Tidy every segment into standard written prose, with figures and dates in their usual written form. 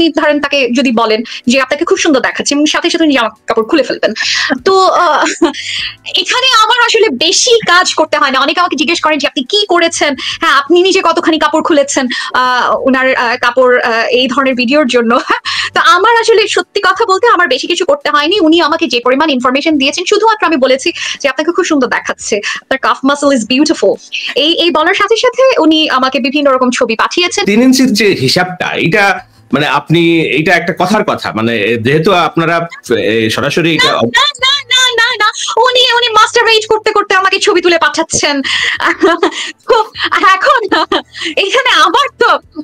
আপনি ধরেন তাকে যদি বলেন যে আপনাকে খুব সুন্দর দেখাচ্ছে এবং সাথে সাথে উনি জামা কাপড় খুলে ফেলবেন। তো এখানে আমার আসলে বেশি কাজ করতে হয় না। অনেকে আমাকে জিজ্ঞেস করেন যে আপনি কি করেছেন, হ্যাঁ আপনি নিজে কতখানি কাপড় খুলেছেন উনার কাপড় এই ধরনের ভিডিওর জন্য। তো আমার আসলে সত্যি কথা বলতে আমার বেশি কিছু করতে হয়নি। উনি আমাকে যে পরিমাণ ইনফরমেশন দিয়েছেন, শুধুমাত্র আমি বলেছি যে আপনাকে খুব সুন্দর দেখাচ্ছে, আপনার কাফ মাসল ইজ বিউটিফুল, এই বলার সাথে সাথে উনি আমাকে বিভিন্ন রকম ছবি পাঠিয়েছেন। 3 ইঞ্চির যে হিসাবটা, এটা মানে আপনি এটা একটা কথার কথা, মানে যেহেতু আপনারা সরাসরি এটা না উনি মাস্টারবেট করতে করতে আমাকে ছবি তুলে পাঠাচ্ছেন। এখন এখানে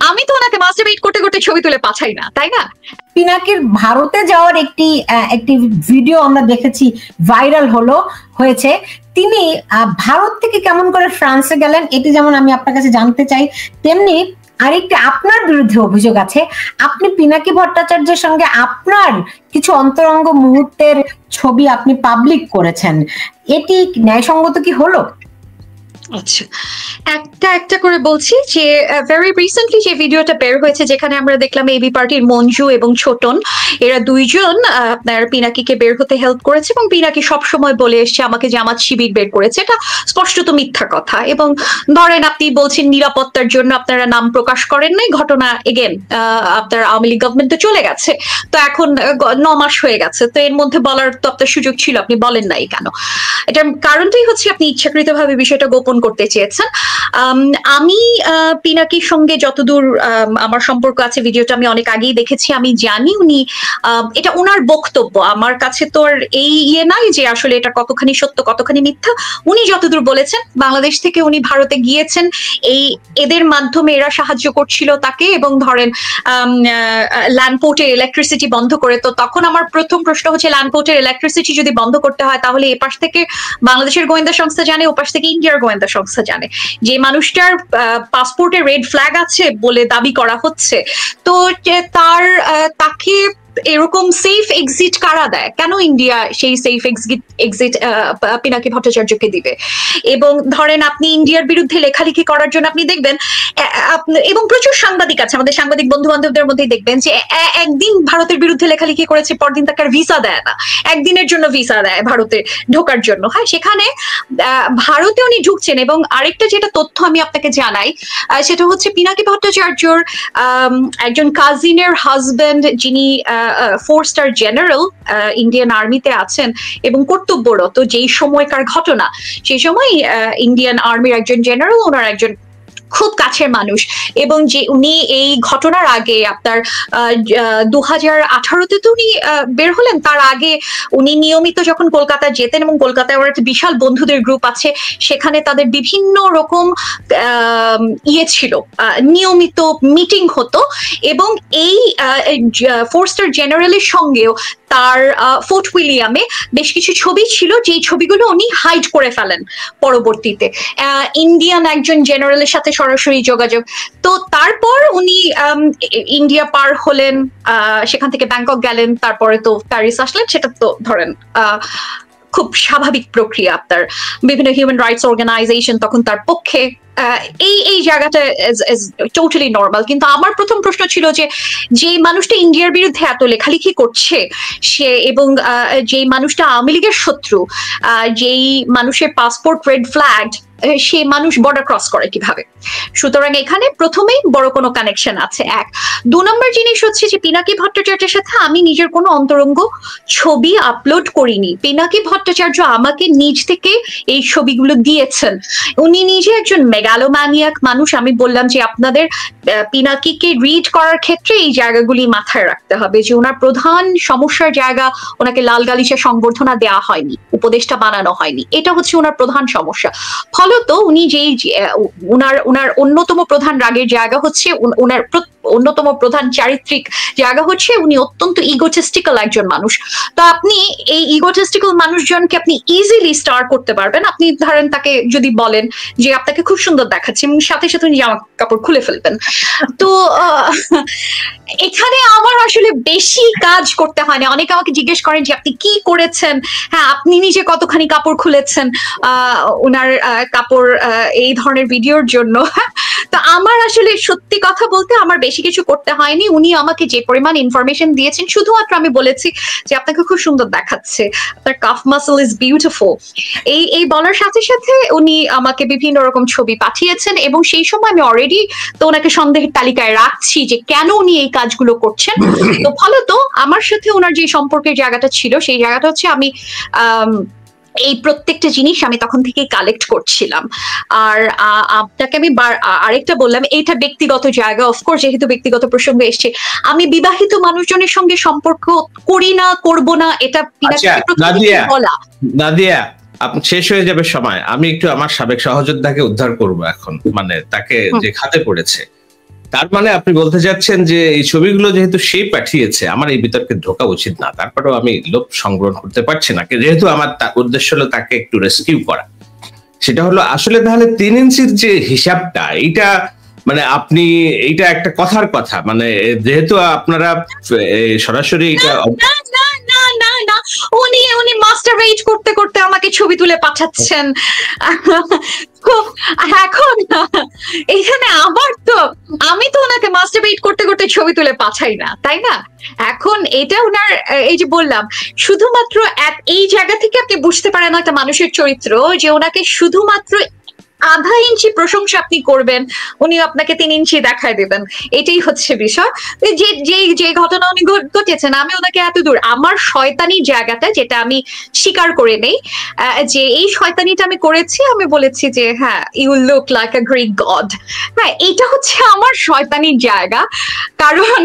আমি তো ওনাকে মাস্টারবেট করতে করতে ছবি তুলে পাঠাই না, তাই না? পিনাকির ভারতে যাওয়ার একটি ভিডিও আমরা দেখেছি, ভাইরাল হয়েছে। তিনি ভারত থেকে কেমন করে ফ্রান্সে গেলেন, এটি যেমন আমি আপনার কাছে জানতে চাই, তেমনি আরেকটি আপনার বিরুদ্ধে অভিযোগ আছে। আপনি পিনাকি ভট্টাচার্যের সঙ্গে আপনার কিছু অন্তরঙ্গ মুহূর্তের ছবি আপনি পাবলিক করেছেন, এটি ন্যায়সঙ্গত কি হলো? আচ্ছা, একটা করে বলছি যে ভেরি রিসেন্টলি যে ভিডিওটা বের হয়েছে, যেখানে আমরা দেখলাম এবি পার্টির মঞ্জু এবং ছোটন, এরা দুইজন আপনার পিনাকিকে বের হতে হেল্প করেছে এবং পিনাকি সবসময় বলে এসছে আমাকে জামাত শিবির বের করেছে। এটা স্পষ্টত মিথ্যা কথা। এবং ধরেন আপনি বলছেন নিরাপত্তার জন্য আপনারা নাম প্রকাশ করেন নাই, ঘটনা এগেন আপনার আওয়ামী লীগ গভর্নমেন্ট তো চলে গেছে, তো এখন 9 মাস হয়ে গেছে, তো এর মধ্যে বলার তো আপনার সুযোগ ছিল, আপনি বলেন নাই কেন? এটার কারণটাই হচ্ছে আপনি ইচ্ছাকৃতভাবে বিষয়টা গোপন করতে চেয়েছেন। আমি পিনাকির সঙ্গে যতদূর আমার সম্পর্ক আছে, ভিডিওটা আমি অনেক আগেই দেখেছি, আমি জানি উনি এটা ওনার বক্তব্য, আমার কাছে তো আর এই নাই যে আসলে এটা কতখানি সত্য কতখানি মিথ্যা। উনি যতদূর বলেছেন বাংলাদেশ থেকে উনি ভারতে গিয়েছেন, এদের মাধ্যমে এরা সাহায্য করছিল তাকে, এবং ধরেন ল্যান্ডপোর্টের ইলেকট্রিসিটি বন্ধ করে। তো তখন আমার প্রথম প্রশ্ন হচ্ছে, ল্যান্ডপোর্টের ইলেকট্রিসিটি যদি বন্ধ করতে হয় তাহলে এপাশ থেকে বাংলাদেশের গোয়েন্দা সংস্থা জানে, ওপাশ থেকে ইন্ডিয়ার গোয়েন্দা সংস্থা জানে। যে মানুষটার পাসপোর্টে রেড ফ্ল্যাগ আছে বলে দাবি করা হচ্ছে, তো তাকে এরকম সেফ এক্সিট কারা দেয়? কেন ইন্ডিয়া সেই সেফ এক্সিট পিনাকি ভট্টাচার্যকে দিবে? এবং ধরেন আপনি ইন্ডিয়ার বিরুদ্ধে লেখালেখি করার জন্য আপনি দেখবেন, এবং প্রচুর সাংবাদিক আছে আমাদের, সাংবাদিক বন্ধু বান্ধবদের মধ্যেই দেখবেন যে একদিন ভারতের বিরুদ্ধে লেখালেখি করেছে, পরদিন তাকে আর ভিসা দেয় না, একদিনের জন্য ভিসা দেয় ভারতে ঢোকার জন্য। হ্যাঁ, সেখানে ভারতে উনি ঢুকছেন। এবং আরেকটা যেটা তথ্য আমি আপনাকে জানাই, সেটা হচ্ছে পিনাকি ভট্টাচার্যর একজন কাজিনের হাজবেন্ড, যিনি 4-স্টার জেনারেল ইন্ডিয়ান আর্মিতে আছেন এবং কর্তব্যরত যেই সময়কার ঘটনা, সেই সময় ইন্ডিয়ান আর্মির একজন জেনারেল, ওনার একজন খুব কাছের মানুষ। এবং যে উনি এই ঘটনার আগে আপনার 2018-তে তো উনি বের হলেন, তার আগে উনি নিয়মিত যখন কলকাতা যেতেন, এবং কলকাতায় ওর একটা বিশাল বন্ধুদের গ্রুপ আছে, সেখানে তাদের বিভিন্ন রকম ছিল, নিয়মিত মিটিং হতো। এবং এই 4-স্টার জেনারেলের সঙ্গেও তার ফোর্ট উইলিয়ামে বেশ কিছু ছবি ছিল, যেই ছবিগুলো উনি হাইড করে ফেলেন পরবর্তীতে ইন্ডিয়ান একজন জেনারেলের সাথে সরাসরি যোগাযোগ। তো তারপর উনি ইন্ডিয়া পার হলেন, সেখান থেকে ব্যাংকক গেলেন, তারপরে তো প্যারিস আসলেন। সেটা তো ধরেন খুব স্বাভাবিক প্রক্রিয়া। আপনার বিভিন্ন হিউম্যান রাইটস অর্গানাইজেশন তখন তার পক্ষে, এই জায়গাটা ইজ টোটালি নর্মাল। কিন্তু আমার প্রথম প্রশ্ন ছিল যে মানুষটা ইন্ডিয়ার বিরুদ্ধে এত লেখালেখি করছে, সে এবং যেই মানুষটা আওয়ামী লীগের শত্রু, যেই মানুষের পাসপোর্ট রেড ফ্ল্যাগ, সে মানুষ বর্ডার ক্রস করে কিভাবে? সুতরাং এখানে প্রথমেই বড় কোনো কানেকশন আছে। 2 নম্বর জিনিস হচ্ছে যে পিনাকি ভট্টাচার্যের সাথে আমি নিজের কোনো অন্তরঙ্গ ছবি আপলোড করিনি। পিনাকি ভট্টাচার্য আমাকে নিজ থেকে এই ছবিগুলো দিয়েছেন। উনি নিজে একজন মেগালোম্যানিয়াক মানুষ। আমি বললাম যে আপনাদের পিনাকিকে রিড করার ক্ষেত্রে এই জায়গাগুলি মাথায় রাখতে হবে, যে ওনার প্রধান সমস্যার জায়গা, ওনাকে লাল গালিচা সংবর্ধনা দেওয়া হয়নি, উপদেষ্টা বানানো হয়নি, এটা হচ্ছে ওনার প্রধান সমস্যা। ফলত উনি যেই ওনার অন্যতম প্রধান রাগের জায়গা হচ্ছে, ওনার অন্যতম প্রধান চারিত্রিক জায়গা হচ্ছে উনি অত্যন্ত ইগোটিস্টিক্যাল একজন মানুষ। তো আপনি এই ইগোটিস্টিক্যাল মানুষজনকে আপনি ইজিলি স্টার করতে পারবেন। আপনি ধরেন তাকে যদি বলেন যে আপনাকে খুব সুন্দর দেখাচ্ছে, এবং সাথে সাথে উনি জামা কাপড় খুলে ফেলবেন। তো এখানে আমার আসলে বেশি কাজ করতে হয় না। অনেকে আমাকে জিজ্ঞেস করেন যে আপনি কি করেছেন, হ্যাঁ আপনি নিজে কতখানি কাপড় খুলেছেন উনার কাপড় এই ধরনের ভিডিওর জন্য। তো আমার আসলে সত্যি কথা বলতে আমার বেশি কিছু করতে হয়নি। উনি আমাকে যে পরিমাণ ইনফরমেশন দিয়েছেন, শুধুমাত্র আমি বলেছি যে আপনাকে খুব সুন্দর দেখাচ্ছে, আপনার কাফ মাসল ইজ বিউটিফুল, এই বলার সাথে সাথে উনি আমাকে বিভিন্ন রকম ছবি পাঠিয়েছেন, এবং সেই সময় আমি অলরেডি তো ওনাকে সন্দেহের তালিকায় রাখছি যে কেন উনি এই কাজগুলো করছেন। তো ফলত আমার সাথে ওনার যে সম্পর্কের জায়গাটা ছিল, সেই জায়গাটা হচ্ছে আমি এই প্রত্যেকটা জিনিস আমি তখন থেকে কালেক্ট করছিলাম। আর আপনাকে আমি আরেকটা বললাম, এইটা ব্যক্তিগত জায়গা, অফকোর্স যেহেতু ব্যক্তিগত প্রসঙ্গ এসছে, আমি বিবাহিত মানুষজনের সঙ্গে সম্পর্ক করি না, করব না, এটা বলা। নাদিয়া, শেষ হয়ে যাবে সময়, আমি একটু আমার সাবেক সহযোদ্ধাকে উদ্ধার করব এখন, মানে তাকে যে খাতে পড়েছে। তার মানে আপনি বলতে চাচ্ছেন যে এই ছবিগুলো যেহেতু সে পাঠিয়েছে, আমার এই বিতর্কে ঢোকা উচিত না, তারপরেও আমি লোভ সংগ্রহ করতে পারছি না, যেহেতু আমার উদ্দেশ্য হলো তাকে একটু রেস্কিউ করা। সেটা হলো আসলে তাহলে 3 ইঞ্চির যে হিসাবটা, এইটা মানে আপনি, এইটা একটা কথার কথা, মানে যেহেতু আপনারা সরাসরি এটা না, উনি মাস্টারবেট করতে করতে আমাকে ছবি তুলে পাঠাচ্ছেন। এখন এখানে আবার তো আমি তো ওনাকে মাস্টারবেট করতে করতে ছবি তুলে পাঠাই না, তাই না? এখন এটা ওনার, এই যে বললাম, শুধুমাত্র এই জায়গা থেকে আপনি বুঝতে পারেন একটা মানুষের চরিত্র, যে ওনাকে শুধুমাত্র আধা ইঞ্চি প্রশংসা আপনি করবেন, উনি আপনাকে 3 ইঞ্চি দেখায় দেবেন। এটাই হচ্ছে বিষয়। যে ঘটনা উনি ঘটেছেন, আমি ওনাকে এত দূর, আমার শয়তানি জায়গাটা যেটা আমি স্বীকার করে নেই, যে এই শয়তানিটা আমি করেছি, আমি বলেছি যে হ্যাঁ, you look like a Greek god. হ্যাঁ, এটা হচ্ছে আমার শয়তানির জায়গা, কারণ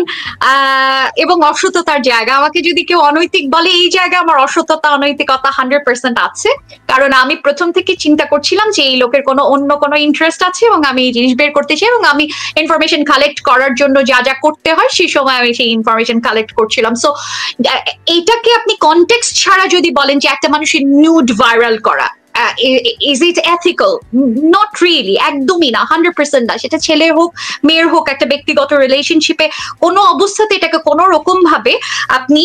এবং অসততার জায়গা। আমাকে যদি কেউ অনৈতিক বলে, এই জায়গা আমার অসততা, অনৈতিকতা 100% আছে, কারণ আমি প্রথম থেকে চিন্তা করছিলাম যে এই লোকের অন্য কোনো ইন্টারেস্ট আছে, এবং আমি এই জিনিস বের করতে চাই, এবং আমি ইনফরমেশন কালেক্ট করার জন্য যা যা করতে হয় সেই সময় আমি সেই ইনফরমেশন কালেক্ট করছিলাম। সো এইটাকে আপনি কনটেক্সট ছাড়া যদি বলেন যে একটা মানুষের নিউড ভাইরাল করা, is it ethical? Not really, একদমই না, 100% না। সেটা ছেলে হোক, মেয়ের হোক, একটা ব্যক্তিগত রিলেশনশিপে কোনো অবস্থাতে এটাকে কোনো রকম ভাবে আপনি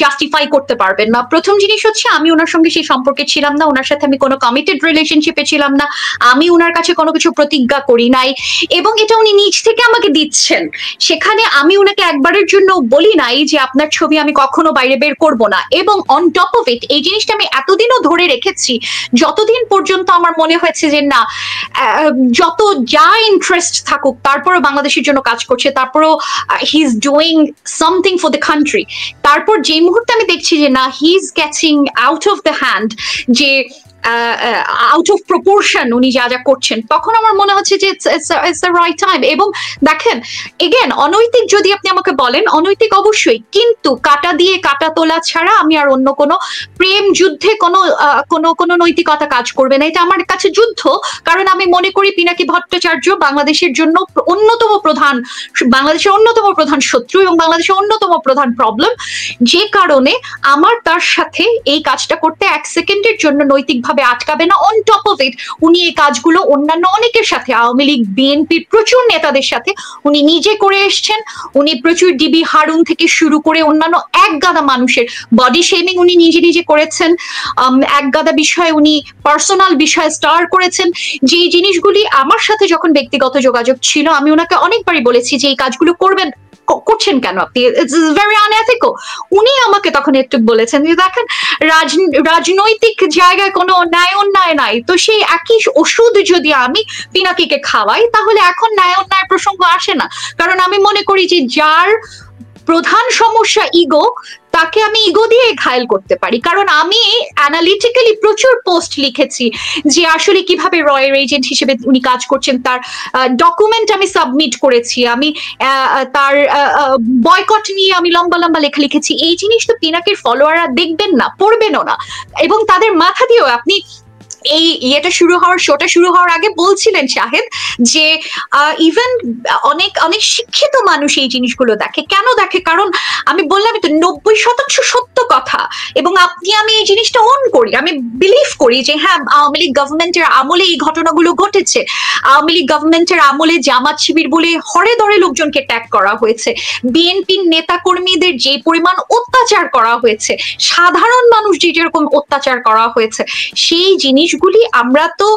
জাস্টিফাই করতে পারবেন না। প্রথম জিনিস হচ্ছে, আমি ওনার সঙ্গে সেই সম্পর্কে ছিলাম না, ওনার সাথে আমি কোনো কমিটেড রিলেশনশিপে ছিলাম না, আমি ওনার কাছে কোনো কিছু প্রতিজ্ঞা করি নাই, এবং এটা উনি নিজ থেকে আমাকে দিচ্ছেন। সেখানে আমি ওনাকে একবারের জন্য বলি নাই যে আপনার ছবি আমি কখনো বাইরে বের করব না। এবং অন টপ অফ ইট, এই জিনিসটা আমি এতদিনও ধরে রেখেছি, যতদিন পর্যন্ত আমার মনে হয়েছে যে না, যত যা ইন্টারেস্ট থাকুক, তারপরও বাংলাদেশের জন্য কাজ করছে, তারপরও he is doing something for the country. তারপর যে মুহূর্তে আমি দেখছি যে না, he is getting out of the hand, যে আউট অফ প্রপোর্শন উনি যা যা করছেন, তখন আমার মনে হচ্ছে যে ইটস দ্য রাইট টাইম। এবং দেখেন, এগেন, অনৈতিক যদি আপনি আমাকে বলেন, অনৈতিক অবশ্যই, কিন্তু কাটা দিয়ে কাটা তোলা ছাড়া আমি আর অন্য কোনো প্রেম যুদ্ধে কোনো নৈতিকতা কাজ করবে না। এটা আমার কাছে যুদ্ধ, কারণ আমি মনে করি পিনাকি ভট্টাচার্য বাংলাদেশের জন্য বাংলাদেশের অন্যতম প্রধান শত্রু, এবং বাংলাদেশের অন্যতম প্রধান প্রবলেম, যে কারণে আমার তার সাথে এই কাজটা করতে 1 সেকেন্ডের জন্য নৈতিকভাবে আটকাবে না। অন টপ অফ ইট, উনি এই কাজগুলো অন্যান্য অনেকের সাথে, আওয়ামী লীগ, বিএনপির প্রচুর নেতাদের সাথে উনি নিজে করে এসছেন। উনি প্রচুর ডিবি হারুন থেকে শুরু করে অন্যান্য এক গাদা মানুষের বডি শেমিং উনি নিজে করেছেন। এক গাদা বিষয়ে উনি পার্সোনাল বিষয়ে স্টার করেছেন, যে জিনিসগুলি আমার সাথে যখন ব্যক্তিগত যোগাযোগ ছিল, আমি ওনাকে অনেকবারই বলেছি যে এই কাজগুলো করছেন কেন আপনি, ইটস ভেরি আনএথিক্যাল। উনি আমাকে তখন একটু বলেছেন যে দেখেন, রাজনৈতিক জায়গায় কোনো ন্যায় অন্যায় নাই, তো সেই একই ওষুধ যদি আমি পিনাকিকে খাওয়াই, তাহলে এখন ন্যায় অন্যায় প্রসঙ্গ আসে না। কারণ আমি মনে করি যে যার প্রধান সমস্যা ইগো, তাকে আমি ইগো দিয়ে ঘায়েল করতে পারি। কারণ আমি অ্যানালিটিক্যালি প্রচুর পোস্ট লিখেছি যে আসলে কিভাবে রয়ের এজেন্ট হিসেবে উনি কাজ করছেন, তার ডকুমেন্ট আমি সাবমিট করেছি, আমি তার বয়কট নিয়ে আমি লম্বা লম্বা লেখা লিখেছি। এই জিনিস তো পিনাকির ফলোয়াররা দেখবেন না, পড়বেনও না, এবং তাদের মাথা দিয়েও আপনি এই শোটা শুরু হওয়ার আগে বলছিলেন শাহেদ, যে ইভেন অনেক শিক্ষিত মানুষ এই জিনিসগুলো দেখে। কেন দেখে? কারণ আমি বললাম তো 90% সত্য কথা, এবং আমি এই জিনিসটা অন করি, আমি বিলিভ করি যে হ্যাঁ, আওয়ামী লীগ গভর্নমেন্টের আমলে এই ঘটনাগুলো ঘটেছে। আওয়ামী লীগ গভর্নমেন্টের আমলে জামাত শিবির বলে হরে ধরে লোকজনকে ট্যাগ করা হয়েছে, বিএনপির নেতা কর্মীদের যে পরিমাণ অত্যাচার করা হয়েছে, সাধারণ মানুষ যেরকম অত্যাচার করা হয়েছে, সেই জিনিস জিনিসগুলি আমরা তো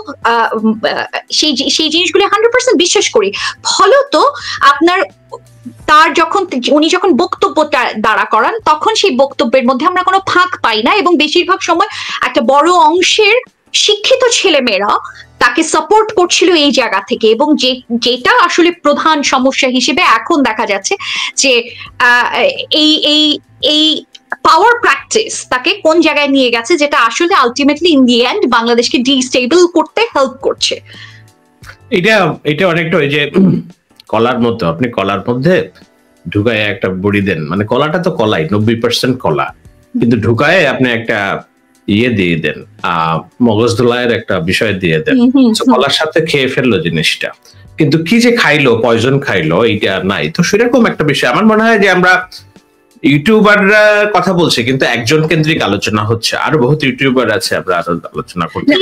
সেই জিনিসগুলি 100% বিশ্বাস করি। ফলত আপনার উনি যখন বক্তব্য দাঁড়া করান, তখন সেই বক্তব্যের মধ্যে আমরা কোনো ফাঁক পাই না, এবং বেশিরভাগ সময় একটা বড় অংশের শিক্ষিত ছেলেমেয়েরা তাকে সাপোর্ট করছিল এই জায়গা থেকে। এবং যেটা আসলে প্রধান সমস্যা হিসেবে এখন দেখা যাচ্ছে যে এই এই এই পাওয়ার প্র্যাকটিস তাকে কোন জায়গায় নিয়ে গেছে, যেটা আসলে আলটিমেটলি ইন দি এন্ড বাংলাদেশকে ডিস্টেবল করতে হেল্প করছে। এটা অনেকটা ওই যে কলার মতো, আপনি কলার মধ্যে ঢুকায় একটা বড়ি দেন, মানে কলাটা তো কলাই 90% কলা, কিন্তু ঢুকায় আপনি একটা দিয়ে দেন, মগজ ধোলাইয়ের একটা বিষয় দিয়ে দেন, কলার সাথে খেয়ে ফেললো জিনিসটা, কিন্তু কি যে খাইলো, পয়জন খাইলো, এইটা নাই। তো সেরকম একটা বিষয় আমার মনে হয় যে আমরা ইউটিউবাররা কথা বলছে কিন্তু একজন কেন্দ্রিক আলোচনা হচ্ছে, আরো বহুত ইউটিউবার আছে, আমরা আরো আলোচনা করছি।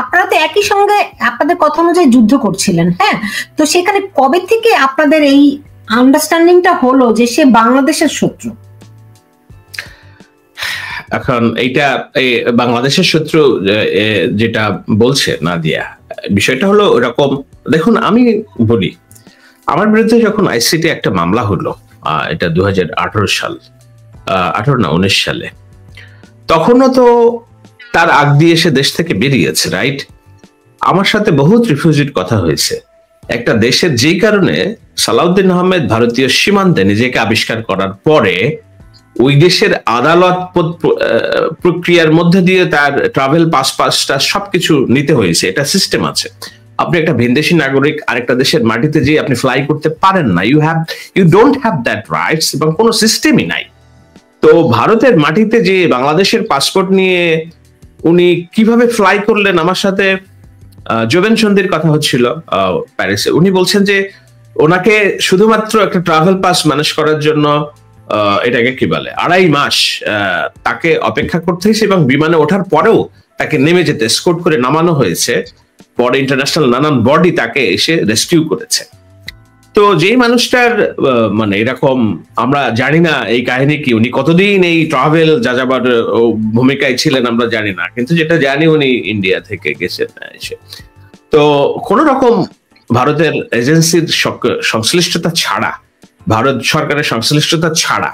আপনারা তো একই সঙ্গে আপনাদের কথা অনুযায়ী যুদ্ধ করছিলেন, হ্যাঁ, তো সেখানে কবে থেকে আপনাদের এই আন্ডারস্ট্যান্ডিংটা হলো যে সে বাংলাদেশের শত্রু? এখন এইটা বাংলাদেশের শত্রু যেটা বলছে নাদিয়া, বিষয়টা হলো এরকম। দেখুন আমি বলি, আমার বিরুদ্ধে যখন আইসিটি একটা মামলা হলো, এটা 2018 সাল, 19 সালে, তখনও তো তার আগ দিয়ে সে দেশ থেকে বেরিয়েছে, রাইট? আমার সাথে বহুত রিফিউজির কথা হয়েছে। একটা দেশের যেই কারণে সালাউদ্দিন আহমেদ ভারতীয় সীমান্তে নিজেকে আবিষ্কার করার পরে ওই দেশের আদালত প্রক্রিয়ার মধ্যে দিয়ে তার ট্রাভেল পাসটা সবকিছু নিতে হয়েছে, এটা সিস্টেম আছে। আপনি একটা ভিনদেশী নাগরিক আরেকটা দেশের মাটিতে যেয়ে আপনি ফ্লাই করতে পারেন না, you don't have that rights, এবং কোনো সিস্টেমই নাই। তো ভারতের মাটিতে যে বাংলাদেশের পাসপোর্ট নিয়ে উনি কিভাবে ফ্লাই করলেন, আমার সাথে জোবেন সন্ধির কথা হচ্ছিল প্যারিসে, উনি বলছেন যে ওনাকে শুধুমাত্র একটা ট্রাভেল পাস ম্যানেজ করার জন্য এটাকে কি বলে 2.5 মাস তাকে অপেক্ষা করতে হয়েছে, এবং বিমানে ওঠার পরেও তাকে নেমে যেতে এসকর্ট করে নামানো হয়েছে। পরে ইন্টারন্যাশনাল নানান বডি তাকে এসে রেস্কিউ করেছে। তো যেই মানুষটার মানে এরকম, আমরা জানি না এই কাহিনী কি, উনি কতদিন এই ট্রাভেল যাযাবার ভূমিকায় ছিলেন আমরা জানি না, কিন্তু যেটা জানি উনি ইন্ডিয়া থেকে গেছেন এসে। তো কোন রকম ভারতের এজেন্সির সংশ্লিষ্টতা ছাড়া, ভারত সরকারের সংশ্লিষ্টতা ছাড়া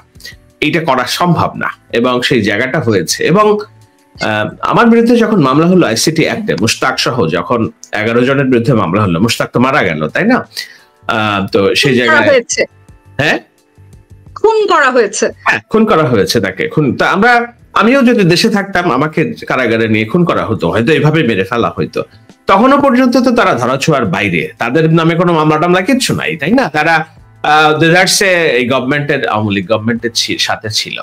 এইটা করা সম্ভব না, এবং সেই জায়গাটা হয়েছে। এবং আমার বিরুদ্ধে যখন মামলা হলো আইসিটি অ্যাক্টে, মুশতাক সহ যখন 11 জনের বিরুদ্ধে মামলা হলো, মুশতাক তো মারা গেল, তাই না? তো সেই জায়গায় হ্যাঁ খুন করা হয়েছে, খুন করা হয়েছে তাকে। তা আমিও যদি দেশে থাকতাম, আমাকে কারাগারে নিয়ে খুন করা হতো, হয়তো এভাবে মেরে ফেলা হইতো। তখনও পর্যন্ত তো তারা ধরাছোঁয়ার বাইরে, তাদের নামে কোনো মামলা টামলা কিচ্ছু নাই, তাই না? তারা এই গভর্নমেন্টের, আওয়ামী লীগ গভর্নমেন্টের সাথে ছিল।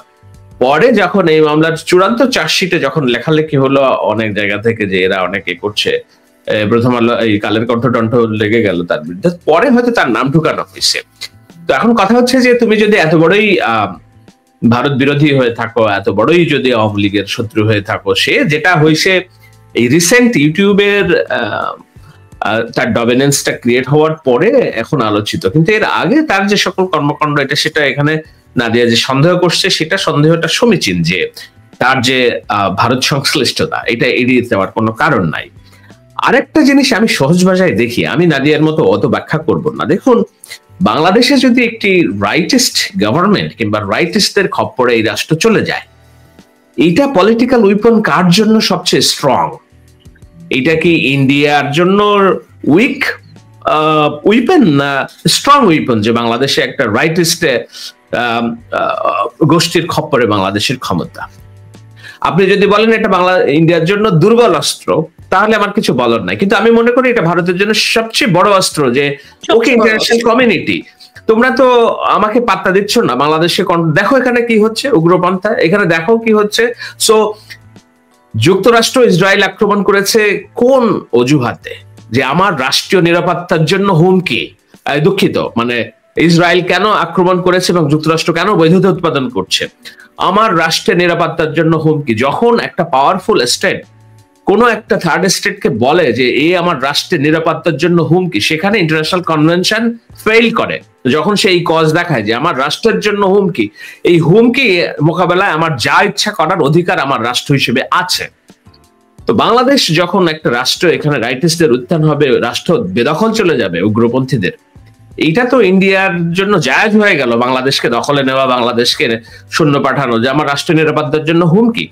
পরে যখন এই মামলার চূড়ান্ত চার্জশিটে যখন লেখালেখি হলো অনেক জায়গা থেকে যে এরা অনেকে করছে, প্রথম আলো এই কালের কণ্ঠ লেগে গেল তার বিরুদ্ধে, পরে হয়তো তার নাম ঢুকানো হয়েছে। তো এখন কথা হচ্ছে যে তুমি যদি এত বড়ই ভারত বিরোধী হয়ে থাকো, এত বড়ই যদি আওয়ামী লীগের শত্রু হয়ে থাকো, সে যেটা হয়েছে এই রিসেন্ট ইউটিউবের তার ডমিনেন্সটা ক্রিয়েট হওয়ার পরে এখন আলোচিত, কিন্তু এর আগে তার যে সকল কর্মকাণ্ড সেটা এখানে নাদিয়া যে সন্দেহ করছে, সেটা সন্দেহটা সমীচীন যে তার যে ভারত সংশ্লিষ্টতা, এটা এড়িয়ে যাওয়ার কোনো কারণ নাই। আরেকটা জিনিস আমি সহজ ভাষায় দেখি, আমি নাদিয়ার মতো অত ব্যাখ্যা করব না। দেখুন, বাংলাদেশে যদি একটি রাইটিস্ট গভর্নমেন্ট কিংবা রাইটিস্টদের খপ্পরে এই রাষ্ট্র চলে যায়, এইটা পলিটিক্যাল উইপন কার জন্য সবচেয়ে স্ট্রং? এটা কি ইন্ডিয়ার জন্য উইক উইপন না স্ট্রং উইপন, যে বাংলাদেশে একটা রাইটিস্ট গোষ্ঠীর খপ্পরে বাংলাদেশের ক্ষমতা? আপনি যদি বলেন এটা ইন্ডিয়ার জন্য দুর্বল অস্ত্র, তাহলে আমার কিছু বলার নাই, কিন্তু আমি মনে করি এটা ভারতের জন্য সবচেয়ে বড় অস্ত্র। যে ওকে, ইন্টারন্যাশনাল কমিউনিটি, তোমরা তো আমাকে পাত্তা দিচ্ছ না, বাংলাদেশে দেখো এখানে কি হচ্ছে, উগ্রপন্থা, এখানে দেখো কি হচ্ছে। সো যুক্তরাষ্ট্র ইসরায়েল আক্রমণ করেছে কোন অজুহাতে? যে আমার রাষ্ট্রীয় নিরাপত্তার জন্য হুমকি। দুঃখিত, মানে ইসরায়েল কেন আক্রমণ করেছে এবং যুক্তরাষ্ট্র কেন বৈধতা উৎপাদন করছে? আমার রাষ্ট্রের নিরাপত্তার জন্য হুমকি। যখন একটা পাওয়ারফুল স্টেট কোনো একটা থার্ড স্টেটকে বলে যে এই আমার রাষ্ট্রের নিরাপত্তার জন্য হুমকি, সেখানে ইন্টারন্যাশনাল কনভেনশন ফেইল করে। যখন সেই কজ দেখায় যে আমার রাষ্ট্রের জন্য হুমকি, এই হুমকি মোকাবেলায় আমার যা ইচ্ছা করার অধিকার আমার রাষ্ট্র হিসেবে আছে। তো বাংলাদেশ যখন একটা রাষ্ট্র, এখানে রাইটিস্টদের উত্থান হবে, রাষ্ট্র বেদখল চলে যাবে উগ্রপন্থীদের, এইটা তো ইন্ডিয়ার জন্য জায়েজ হয়ে গেল। বাংলাদেশকে দখলে নেওয়া, বাংলাদেশকে সৈন্য পাঠানো, যে আমার রাষ্ট্র নিরাপত্তার জন্য হুমকি,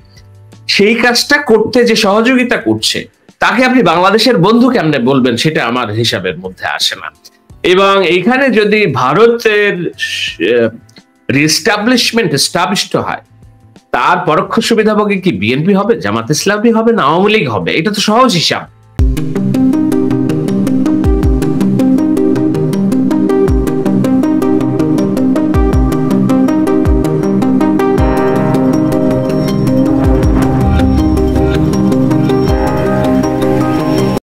সেই কাজটা করতে যে সহযোগিতা করছে তাকে আপনি বাংলাদেশের বন্ধু কেমনে বলবেন, সেটা আমার হিসাবের মধ্যে আসে না। এবং এইখানে যদি ভারতের রিস্টাবলিশমেন্ট এস্টাবলিশড হয়, তার পরোক্ষ সুবিধাভোগী কি বিএনপি হবে, জামাত ইসলামী হবে, না আওয়ামী লীগ হবে? এটা তো সহজ হিসাব।